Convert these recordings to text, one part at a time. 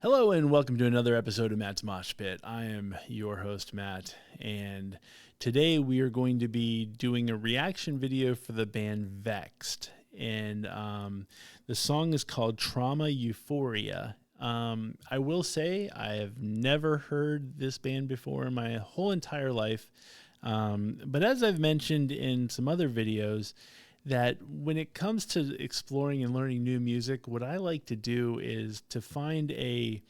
Hello and welcome to another episode of Matt's Mosh Pit. I am your host, Matt, and today we are going to be doing a reaction video for the band Vexed. And the song is called Trauma Euphoria. I will say I have never heard this band before in my whole entire life. But as I've mentioned in some other videos, that when it comes to exploring and learning new music, what I like to do is to find a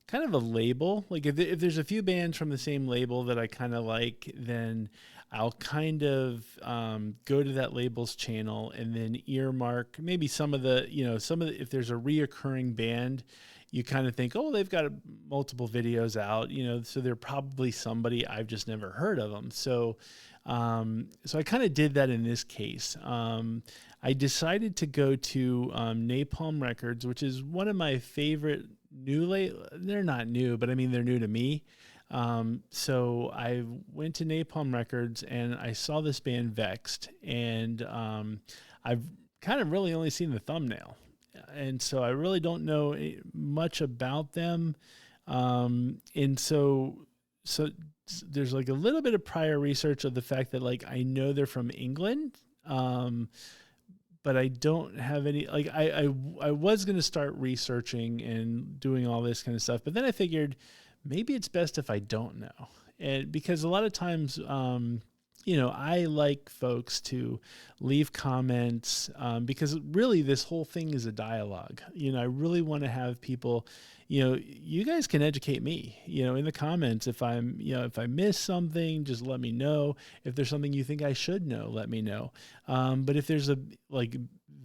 kind of a label. Like if there's a few bands from the same label that I kind of like, then I'll kind of go to that label's channel and then earmark maybe some of the, if there's a reoccurring band, you kind of think, oh, they've got multiple videos out, so they're probably somebody I've just never heard of them. So I kind of did that in this case. I decided to go to Napalm Records, which is one of my favorite they're not new, but I mean, they're new to me. So I went to Napalm Records and I saw this band Vexed, and I've kind of really only seen the thumbnail. And so I really don't know much about them. And so there's like a little bit of prior research of the fact that like I know they're from England, but I don't have any, like I was going to start researching and doing all this kind of stuff, but then I figured maybe it's best if I don't know. And because a lot of times, I like folks to leave comments because really this whole thing is a dialogue. I really want to have people, you guys can educate me, in the comments. If I miss something, just let me know. If there's something you think I should know, let me know. But if there's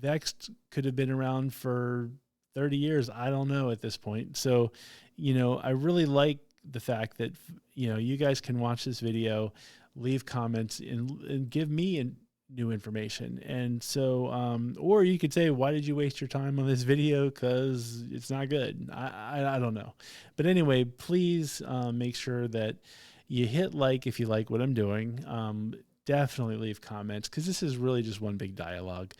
Vexed could have been around for 30 years. I don't know at this point. So, I really like the fact that, you guys can watch this video, leave comments and give me new information. And so, or you could say, why did you waste your time on this video? Cause it's not good. I don't know. But anyway, please make sure that you hit like if you like what I'm doing. Definitely leave comments, cause this is really just one big dialogue.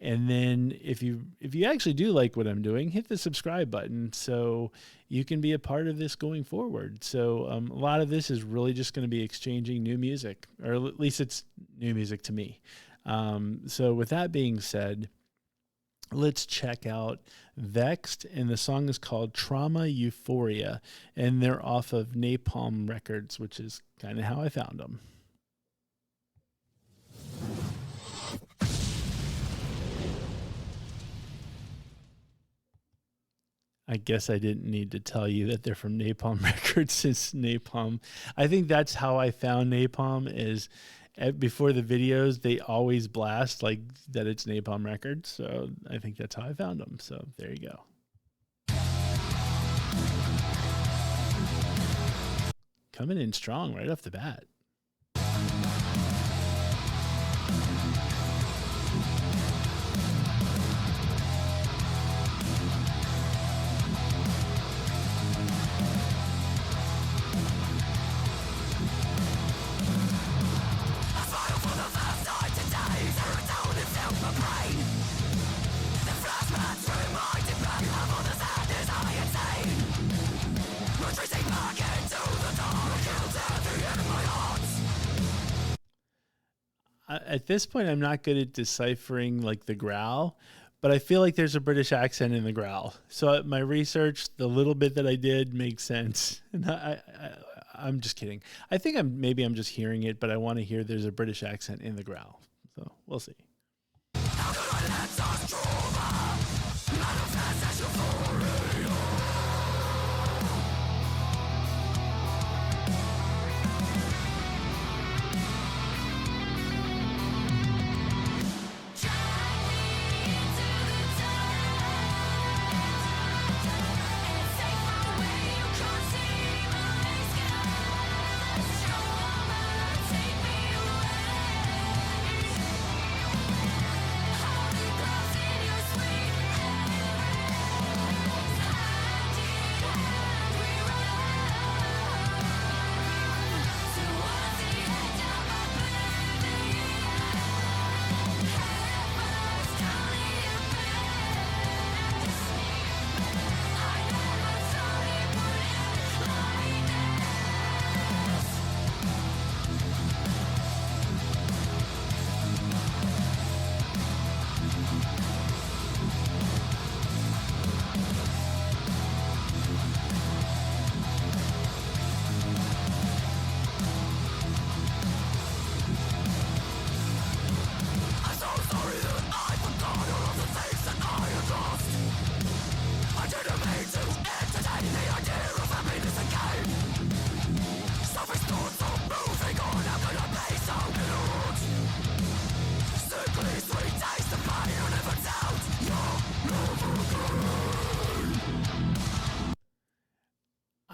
And then if you actually do like what I'm doing, hit the subscribe button so you can be a part of this going forward. So a lot of this is really just going to be exchanging new music, or at least it's new music to me. So with that being said, let's check out Vexed, and the song is called Trauma Euphoria, and they're off of Napalm Records, which is kind of how I found them. I guess I didn't need to tell you that they're from Napalm Records, since Napalm, I think that's how I found Napalm, is before the videos, they always blast like that it's Napalm Records. So I think that's how I found them. So there you go. Coming in strong right off the bat. At this point, I'm not good at deciphering like the growl, but I feel like there's a British accent in the growl. So my research, the little bit that I did, makes sense. And I'm just kidding. I think maybe I'm just hearing it, but I want to hear there's a British accent in the growl. So we'll see.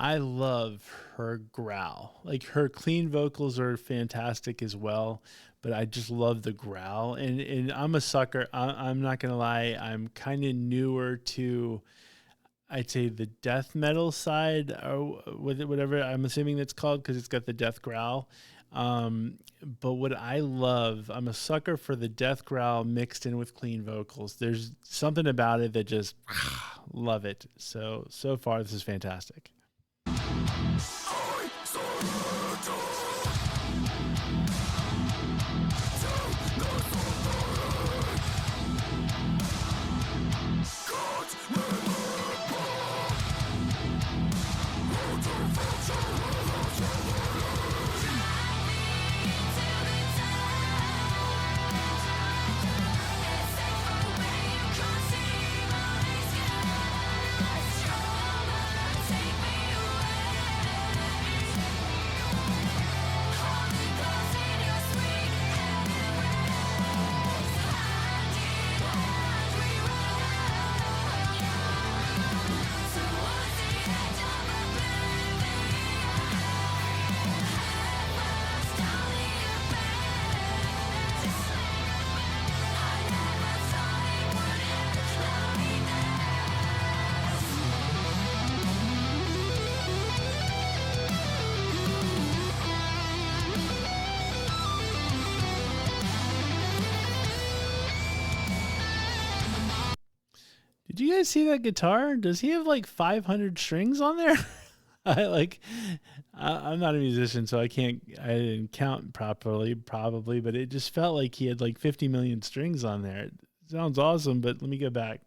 I love her growl. Like her clean vocals are fantastic as well, but I just love the growl. And I'm a sucker. I'm not gonna lie. I'm kind of newer to, I'd say, the death metal side, or with it, whatever I'm assuming that's called, because it's got the death growl. But what I love, I'm a sucker for the death growl mixed in with clean vocals. There's something about it that just love it. So far this is fantastic. Did you guys see that guitar? Does he have like 500 strings on there? I like, I'm not a musician, so I didn't count properly, probably, but it just felt like he had like 50 million strings on there. It sounds awesome, but let me go back.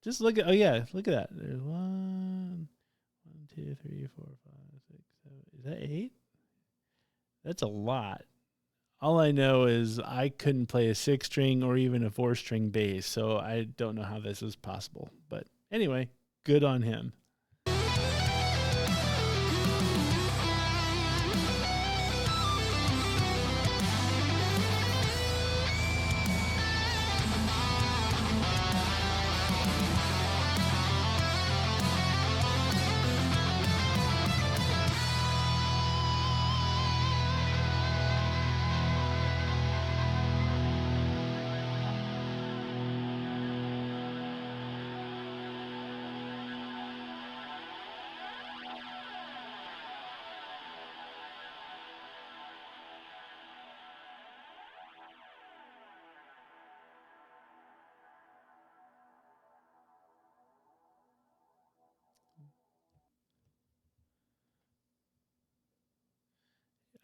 Just look at, oh yeah, look at that. There's one, two, three, four, five, six, seven. Is that 8? That's a lot. All I know is I couldn't play a 6-string or even a 4-string bass, so I don't know how this is possible. But anyway, good on him.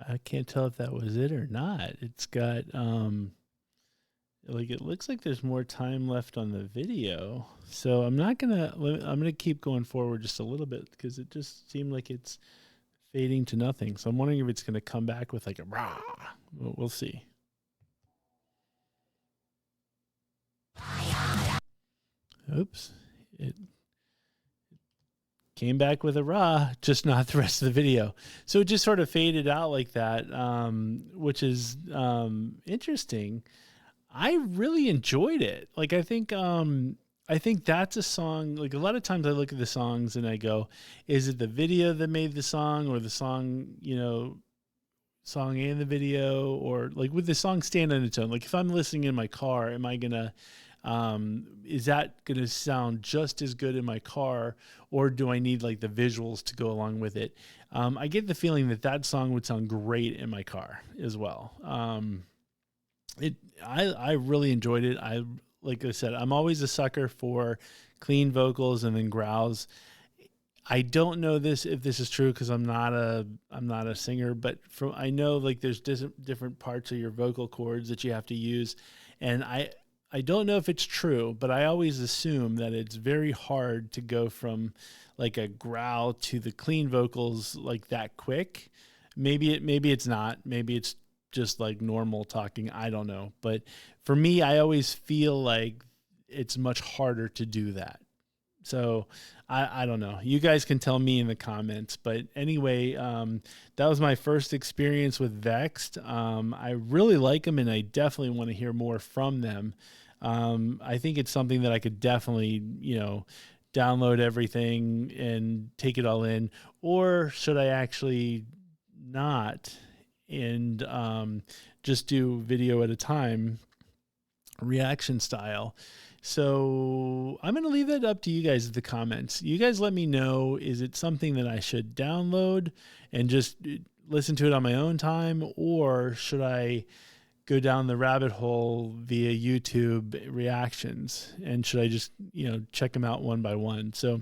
I can't tell if that was it or not. It's got like, it looks like there's more time left on the video. So I'm gonna keep going forward just a little bit because it just seemed like it's fading to nothing. So I'm wondering if it's gonna come back with like a rah. We'll see. Oops. It came back with a rah, just not the rest of the video. So it just sort of faded out like that, which is interesting. I really enjoyed it. Like, I think that's a song. Like, a lot of times I look at the songs and I go, is it the video that made the song, or the song, song and the video, or like, would the song stand on its own? Like, if I'm listening in my car, am I gonna is that going to sound just as good in my car, or do I need like the visuals to go along with it? I get the feeling that song would sound great in my car as well. I really enjoyed it. Like I said, I'm always a sucker for clean vocals and then growls. I don't know if this is true, because I'm not a singer, but I know like there's different parts of your vocal cords that you have to use, and I don't know if it's true, but I always assume that it's very hard to go from like a growl to the clean vocals like that quick. Maybe it's not. Maybe it's just like normal talking. I don't know. But for me, I always feel like it's much harder to do that. So I don't know. You guys can tell me in the comments. But anyway, that was my first experience with Vexed. I really like them, and I definitely want to hear more from them. I think it's something that I could definitely, download everything and take it all in, or should I actually not and just do video at a time, reaction style? So I'm going to leave that up to you guys in the comments. You guys let me know, is it something that I should download and just listen to it on my own time, or should I go down the rabbit hole via YouTube reactions, and should I just, check them out one by one? So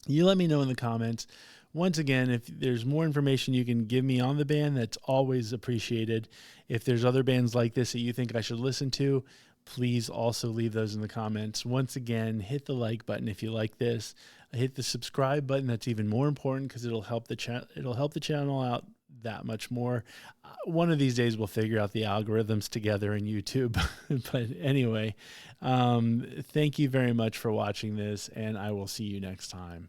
you let me know in the comments. Once again, if there's more information you can give me on the band, that's always appreciated. If there's other bands like this that you think I should listen to, please also leave those in the comments. Once again, hit the like button if you like this. Hit the subscribe button. That's even more important because it'll help the channel out that much more. One of these days we'll figure out the algorithms together in YouTube. But anyway, thank you very much for watching this, and I will see you next time.